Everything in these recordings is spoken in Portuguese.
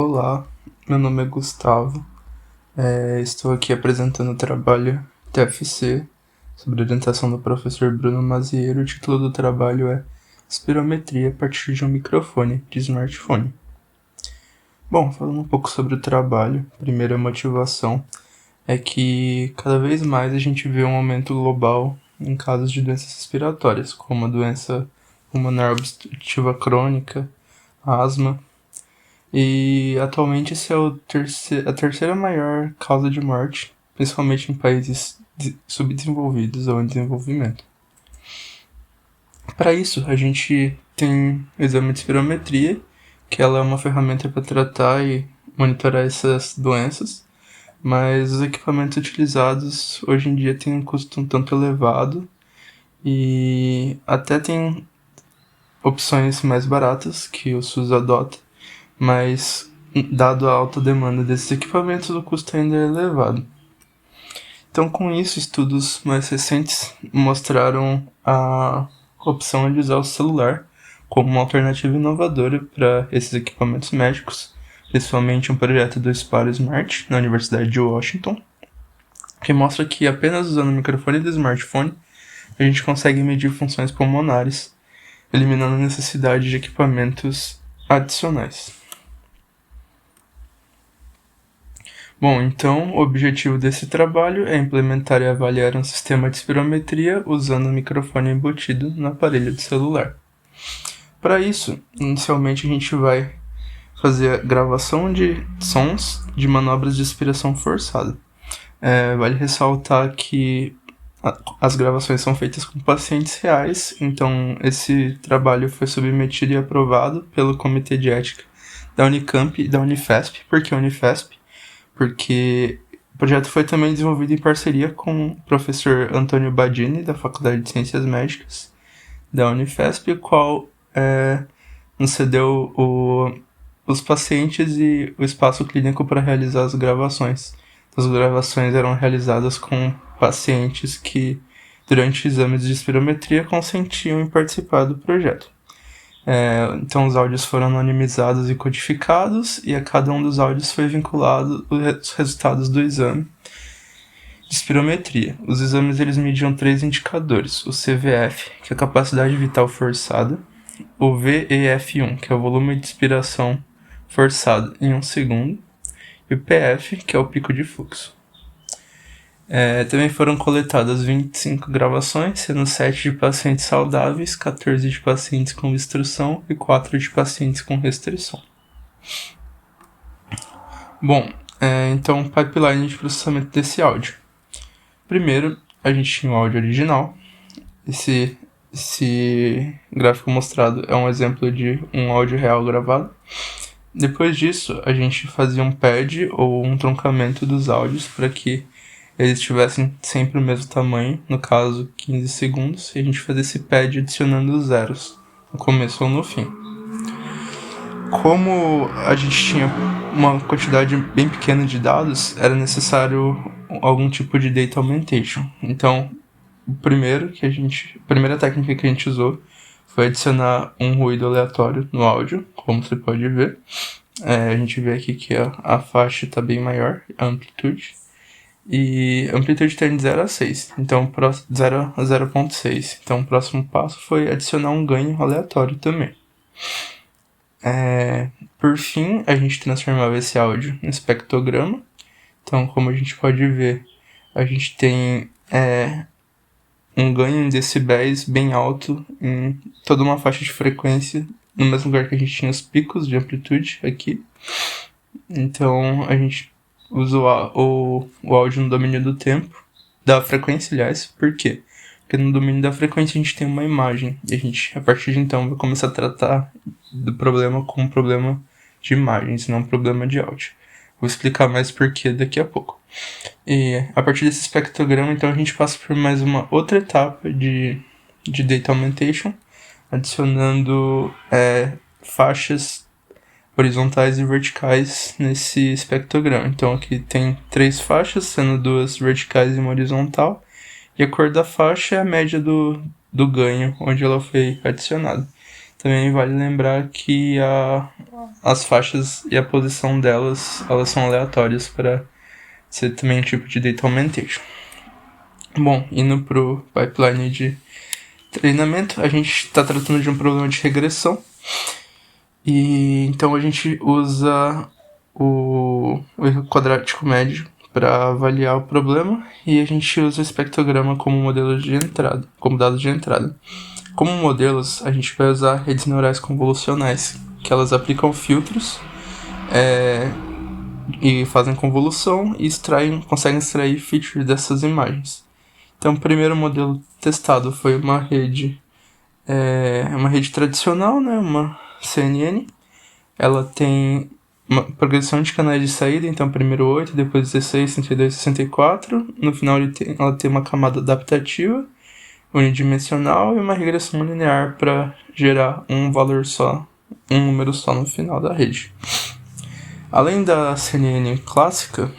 Olá, meu nome é Gustavo. Estou aqui apresentando o trabalho TFC sobre orientação do professor Bruno Mazieiro. O título do trabalho é Espirometria a partir de um microfone de smartphone. Bom, falando um pouco sobre o trabalho, a primeira motivação é que cada vez mais a gente vê um aumento global em casos de doenças respiratórias, como a doença pulmonar obstrutiva crônica, asma. E atualmente esse é a terceira maior causa de morte, principalmente em países subdesenvolvidos ou em desenvolvimento. Para isso, a gente tem o exame de espirometria, que ela é uma ferramenta para tratar e monitorar essas doenças, mas os equipamentos utilizados hoje em dia têm um custo um tanto elevado e até tem opções mais baratas que o SUS adota, mas dado a alta demanda desses equipamentos, o custo ainda é elevado. Então, com isso, estudos mais recentes mostraram a opção de usar o celular como uma alternativa inovadora para esses equipamentos médicos, principalmente um projeto do Sparo Smart na Universidade de Washington, que mostra que apenas usando o microfone do smartphone a gente consegue medir funções pulmonares, eliminando a necessidade de equipamentos adicionais. Bom, então o objetivo desse trabalho é implementar e avaliar um sistema de espirometria usando o microfone embutido no aparelho de celular. Para isso, inicialmente a gente vai fazer a gravação de sons de manobras de expiração forçada. Vale ressaltar que as gravações são feitas com pacientes reais, então esse trabalho foi submetido e aprovado pelo Comitê de Ética da Unicamp e da Unifesp. Por que Unifesp? Porque o projeto foi também desenvolvido em parceria com o professor Antônio Badini, da Faculdade de Ciências Médicas da Unifesp, o qual nos cedeu os pacientes e o espaço clínico para realizar as gravações. As gravações eram realizadas com pacientes que, durante exames de espirometria, consentiam em participar do projeto. Então os áudios foram anonimizados e codificados, e a cada um dos áudios foi vinculado os resultados do exame de espirometria. Os exames eles mediam 3 indicadores: o CVF, que é a capacidade vital forçada, o VEF1, que é o volume de expiração forçado em 1 segundo, e o PF, que é o pico de fluxo. Também foram coletadas 25 gravações, sendo 7 de pacientes saudáveis, 14 de pacientes com obstrução e 4 de pacientes com restrição. Bom, então pipeline de processamento desse áudio. Primeiro, a gente tinha o áudio original. Esse gráfico mostrado é um exemplo de um áudio real gravado. Depois disso, a gente fazia um pad ou um truncamento dos áudios para que eles tivessem sempre o mesmo tamanho, no caso 15 segundos, e a gente fazia esse pad adicionando os zeros, no começo ou no fim. Como a gente tinha uma quantidade bem pequena de dados, era necessário algum tipo de data augmentation. Então, a primeira técnica que a gente usou foi adicionar um ruído aleatório no áudio, como você pode ver. A gente vê aqui que a faixa está bem maior, a amplitude. E a amplitude está de 0 a 6, então 0 a 0.6. Então o próximo passo foi adicionar um ganho aleatório também. Por fim, a gente transformava esse áudio em espectrograma. Então, como a gente pode ver, a gente tem um ganho em decibéis bem alto em toda uma faixa de frequência, no mesmo lugar que a gente tinha os picos de amplitude aqui. Então, a gente usa o áudio no domínio do tempo, da frequência, aliás. Por quê? Porque no domínio da frequência a gente tem uma imagem, e a gente, a partir de então, vai começar a tratar do problema como um problema de imagens, não um problema de áudio. Vou explicar mais porquê daqui a pouco. E a partir desse espectrograma, então, a gente passa por mais uma outra etapa de data augmentation, adicionando faixas horizontais e verticais nesse espectrograma. Então aqui tem 3 faixas, sendo 2 verticais e uma horizontal, e a cor da faixa é a média do ganho onde ela foi adicionada. também vale lembrar que as faixas e a posição delas, elas são aleatórias para ser também um tipo de data augmentation. Bom, indo pro pipeline de treinamento, a gente está tratando de um problema de regressão. E então a gente usa o erro quadrático médio para avaliar o problema e a gente usa o espectrograma como modelo de entrada, como dado de entrada. Como modelos, a gente vai usar redes neurais convolucionais, que elas aplicam filtros e fazem convolução e conseguem extrair features dessas imagens. Então, o primeiro modelo testado foi uma rede tradicional, né, uma CNN. Ela tem uma progressão de canais de saída, então primeiro 8, depois 16, 32, 64. No final ela tem uma camada adaptativa, unidimensional e uma regressão linear para gerar um valor só, um número só no final da rede. Além da CNN clássica,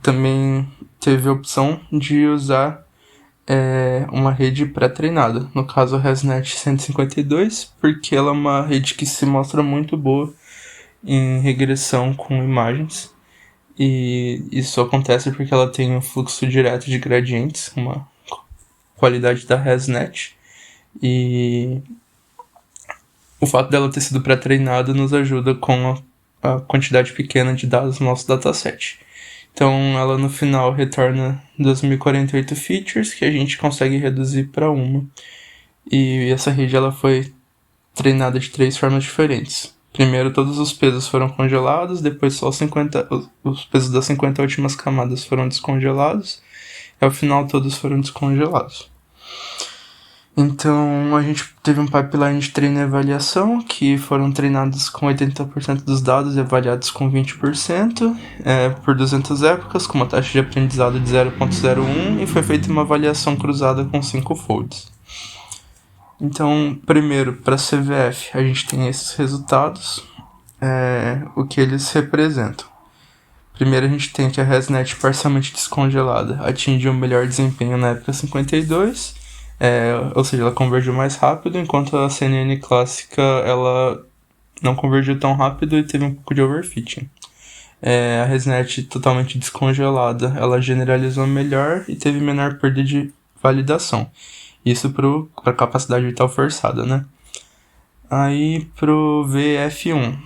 também teve a opção de usar uma rede pré-treinada, no caso a ResNet 152, porque ela é uma rede que se mostra muito boa em regressão com imagens, e isso acontece porque ela tem um fluxo direto de gradientes, uma qualidade da ResNet, e o fato dela ter sido pré-treinada nos ajuda com a quantidade pequena de dados no nosso dataset. Então ela no final retorna 2048 features que a gente consegue reduzir para uma. E essa rede ela foi treinada de 3 formas diferentes. Primeiro todos os pesos foram congelados, depois só os pesos das 50 últimas camadas foram descongelados, e ao final todos foram descongelados. Então a gente teve um pipeline de treino e avaliação que foram treinados com 80% dos dados e avaliados com 20%, por 200 épocas, com uma taxa de aprendizado de 0.01, e foi feita uma avaliação cruzada com 5 folds. Então, primeiro, para CVF, a gente tem esses resultados, o que eles representam. Primeiro, a gente tem que a ResNet parcialmente descongelada atingiu o melhor desempenho na época 52, ou seja, ela convergiu mais rápido, enquanto a CNN clássica ela não convergiu tão rápido e teve um pouco de overfitting. A ResNet totalmente descongelada, ela generalizou melhor e teve menor perda de validação. Isso para capacidade vital forçada, né? Aí pro VF1,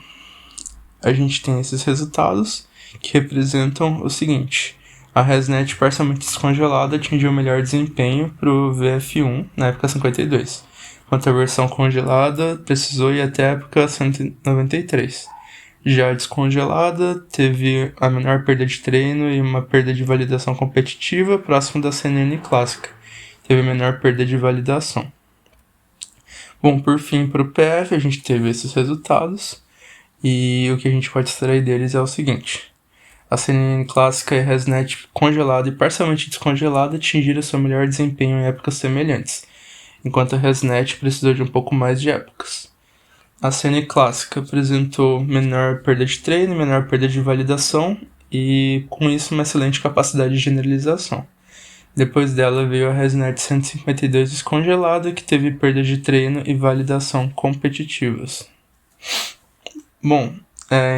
a gente tem esses resultados que representam o seguinte: a ResNet parcialmente descongelada atingiu o melhor desempenho para o VF1 na época 52, enquanto a versão congelada precisou ir até a época 193. Já a descongelada teve a menor perda de treino e uma perda de validação competitiva próximo da CNN clássica. Teve a menor perda de validação. Bom, por fim, para o PF, a gente teve esses resultados e o que a gente pode extrair deles é o seguinte: a CNN clássica e a ResNet congelada e parcialmente descongelada atingiram seu melhor desempenho em épocas semelhantes, enquanto a ResNet precisou de um pouco mais de épocas. A CNN clássica apresentou menor perda de treino, menor perda de validação e, com isso, uma excelente capacidade de generalização. Depois dela veio a ResNet 152 descongelada, que teve perda de treino e validação competitivas. Bom,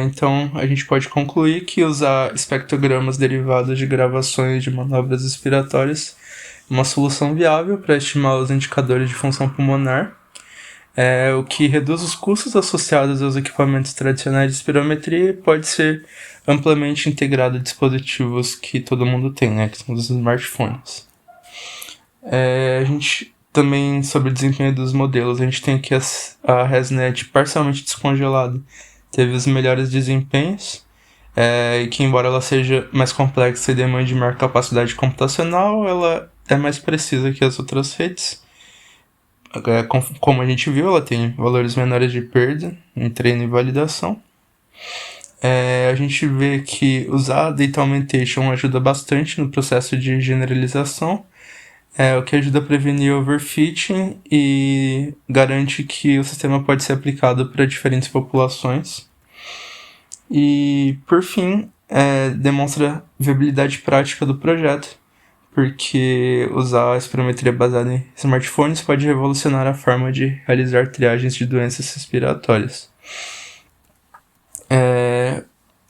então a gente pode concluir que usar espectrogramas derivados de gravações de manobras respiratórias é uma solução viável para estimar os indicadores de função pulmonar, o que reduz os custos associados aos equipamentos tradicionais de espirometria e pode ser amplamente integrado a dispositivos que todo mundo tem, né, que são os smartphones. A gente também, sobre o desempenho dos modelos, a gente tem aqui a ResNet parcialmente descongelada teve os melhores desempenhos, e que embora ela seja mais complexa e demande maior capacidade computacional, ela é mais precisa que as outras redes. Como a gente viu, ela tem valores menores de perda em treino e validação. A gente vê que usar Data Augmentation ajuda bastante no processo de generalização, o que ajuda a prevenir overfitting e garante que o sistema pode ser aplicado para diferentes populações. E, por fim, demonstra viabilidade prática do projeto, porque usar a espirometria baseada em smartphones pode revolucionar a forma de realizar triagens de doenças respiratórias.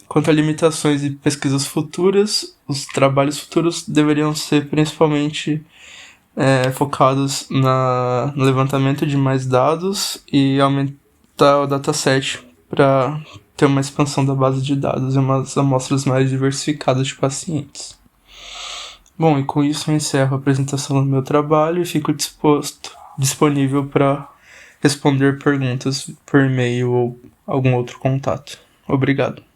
Quanto a limitações e pesquisas futuras, os trabalhos futuros deveriam ser principalmente focados no levantamento de mais dados e aumentar o dataset para ter uma expansão da base de dados e umas amostras mais diversificadas de pacientes. Bom, e com isso eu encerro a apresentação do meu trabalho e fico disponível para responder perguntas por e-mail ou algum outro contato. Obrigado.